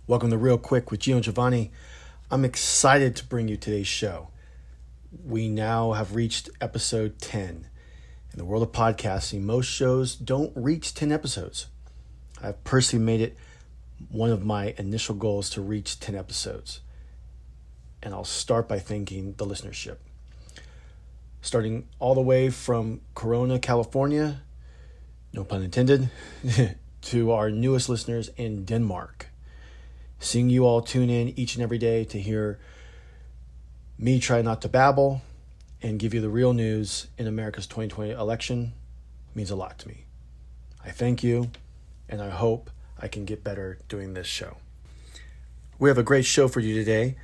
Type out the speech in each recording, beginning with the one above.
Welcome to Real Quick with Gio and Giovanni. I'm excited to bring you today's show. We now have reached episode 10. In the world of podcasting, most shows don't reach 10 episodes. I've personally made it one of my initial goals to reach 10 episodes. And I'll start by thanking the listenership. Starting all the way from Corona, California, no pun intended, to our newest listeners in Denmark. Seeing you all tune in each and every day to hear me try not to babble and give you the real news in America's 2020 election means a lot to me. I thank you, and I hope I can get better doing this show. We have a great show for you today.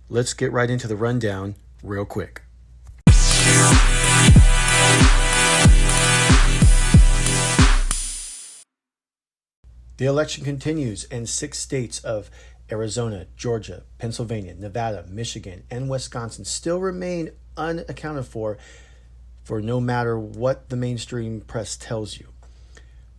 Let's get right into the rundown real quick. The election continues, and 6 states of Arizona, Georgia, Pennsylvania, Nevada, Michigan, and Wisconsin still remain unaccounted for no matter what the mainstream press tells you.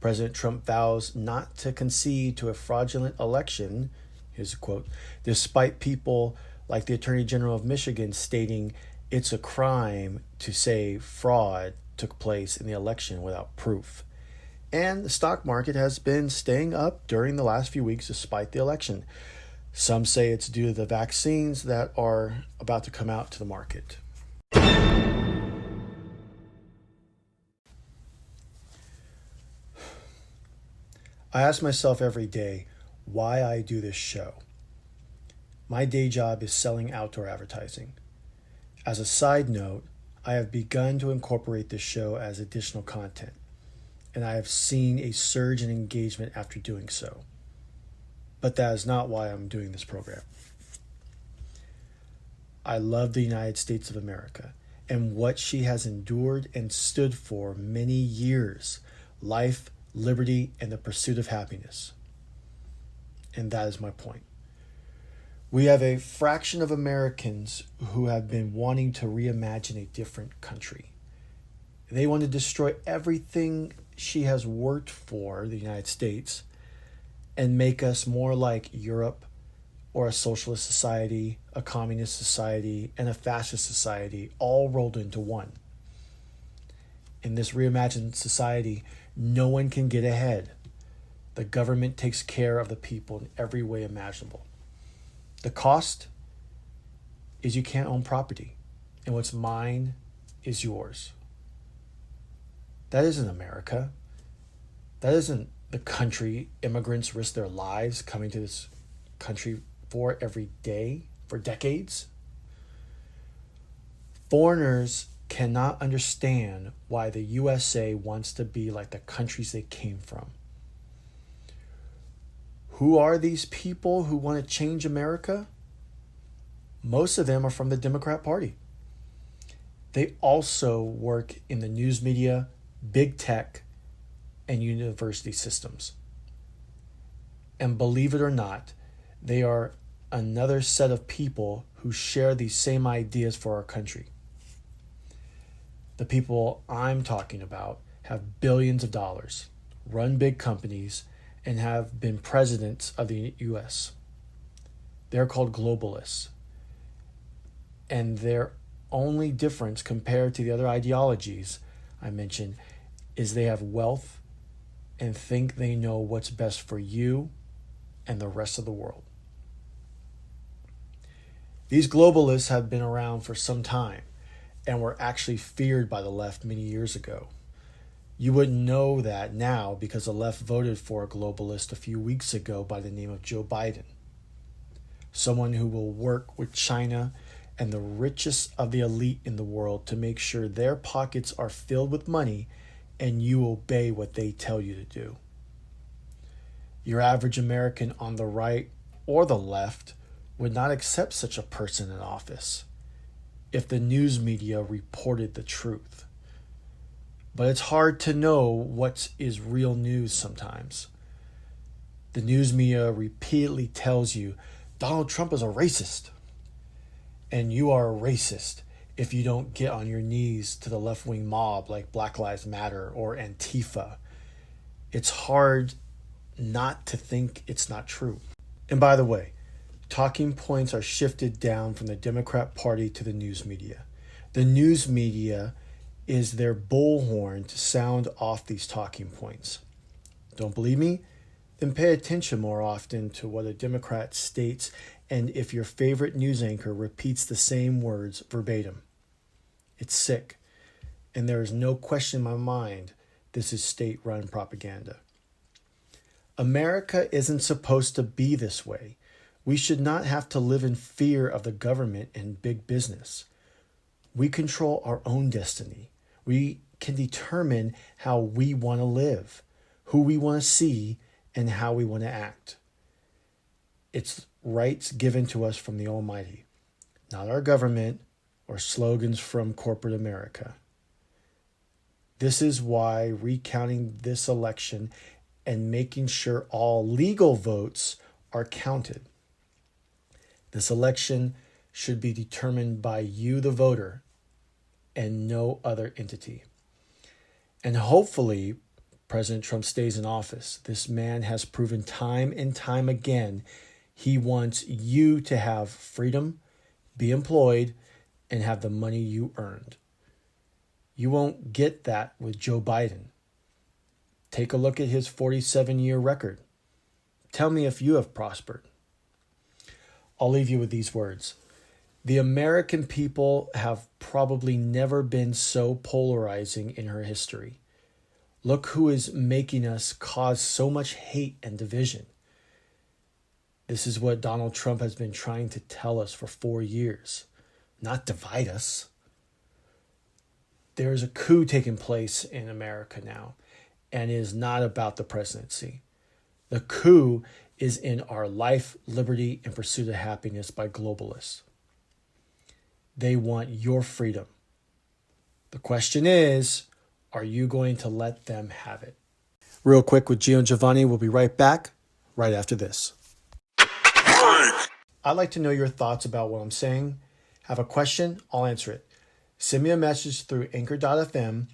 President Trump vows not to concede to a fraudulent election, here's a quote, despite people like the Attorney General of Michigan stating it's a crime to say fraud took place in the election without proof. And the stock market has been staying up during the last few weeks despite the election. Some say it's due to the vaccines that are about to come out to the market. I ask myself every day why I do this show. My day job is selling outdoor advertising. As a side note, I have begun to incorporate this show as additional content, and I have seen a surge in engagement after doing so. But that is not why I'm doing this program. I love the United States of America and what she has endured and stood for many years: life, liberty, and the pursuit of happiness. And that is my point. We have a fraction of Americans who have been wanting to reimagine a different country. They want to destroy everything she has worked for, the United States, and make us more like Europe or a socialist society, a communist society, and a fascist society, all rolled into one. In this reimagined society, no one can get ahead. The government takes care of the people in every way imaginable. The cost is you can't own property, and what's mine is yours. That isn't America. That isn't the country immigrants risk their lives coming to this country for every day, for decades. Foreigners cannot understand why the USA wants to be like the countries they came from. Who are these people who want to change America? Most of them are from the Democrat Party. They also work in the news media, big tech, and university systems. And believe it or not, they are another set of people who share these same ideas for our country. The people I'm talking about have billions of dollars, run big companies, and have been presidents of the U.S. They're called globalists. And their only difference compared to the other ideologies I mentioned is they have wealth and think they know what's best for you and the rest of the world. These globalists have been around for some time and were actually feared by the left many years ago. You wouldn't know that now because the left voted for a globalist a few weeks ago by the name of Joe Biden, someone who will work with China and the richest of the elite in the world to make sure their pockets are filled with money and you obey what they tell you to do. Your average American on the right or the left would not accept such a person in office if the news media reported the truth. But it's hard to know what is real news sometimes. The news media repeatedly tells you Donald Trump is a racist. And you are a racist if you don't get on your knees to the left-wing mob like Black Lives Matter or Antifa. It's hard not to think it's not true. And by the way, talking points are shifted down from the Democrat Party to the news media. The news media is their bullhorn to sound off these talking points. Don't believe me? Then pay attention more often to what a Democrat states and if your favorite news anchor repeats the same words verbatim. It's sick, and there is no question in my mind this is state-run propaganda. America isn't supposed to be this way. We should not have to live in fear of the government and big business. We control our own destiny. We can determine how we want to live, who we want to see, and how we want to act. It's rights given to us from the Almighty, not our government or slogans from corporate America. This is why recounting this election and making sure all legal votes are counted. This election should be determined by you, the voter, and no other entity. And hopefully, President Trump stays in office. This man has proven time and time again he wants you to have freedom, be employed, and have the money you earned. You won't get that with Joe Biden. Take a look at his 47-year record. Tell me if you have prospered. I'll leave you with these words. The American people have probably never been so polarizing in her history. Look who is making us cause so much hate and division. This is what Donald Trump has been trying to tell us for 4 years, not divide us. There is a coup taking place in America now, and it is not about the presidency. The coup is in our life, liberty, and pursuit of happiness by globalists. They want your freedom. The question is, are you going to let them have it? Real quick with Gio and Giovanni. We'll be right back right after this. I'd like to know your thoughts about what I'm saying. Have a question? I'll answer it. Send me a message through anchor.fm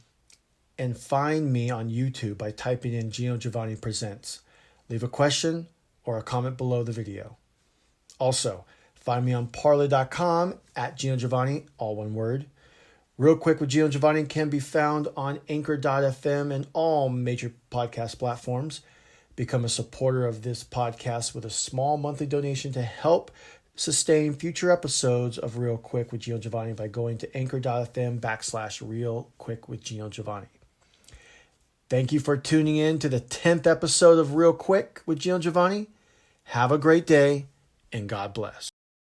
and find me on YouTube by typing in Gio Giovanni Presents. Leave a question or a comment below the video. Also, find me on parler.com at Gio Giovanni, all one word. Real Quick with Gio Giovanni can be found on anchor.fm and all major podcast platforms. Become a supporter of this podcast with a small monthly donation to help sustain future episodes of Real Quick with Gio Giovanni by going to anchor.fm/Real Quick with Gio Giovanni. Thank you for tuning in to the 10th episode of Real Quick with Gio Giovanni. Have a great day and God bless.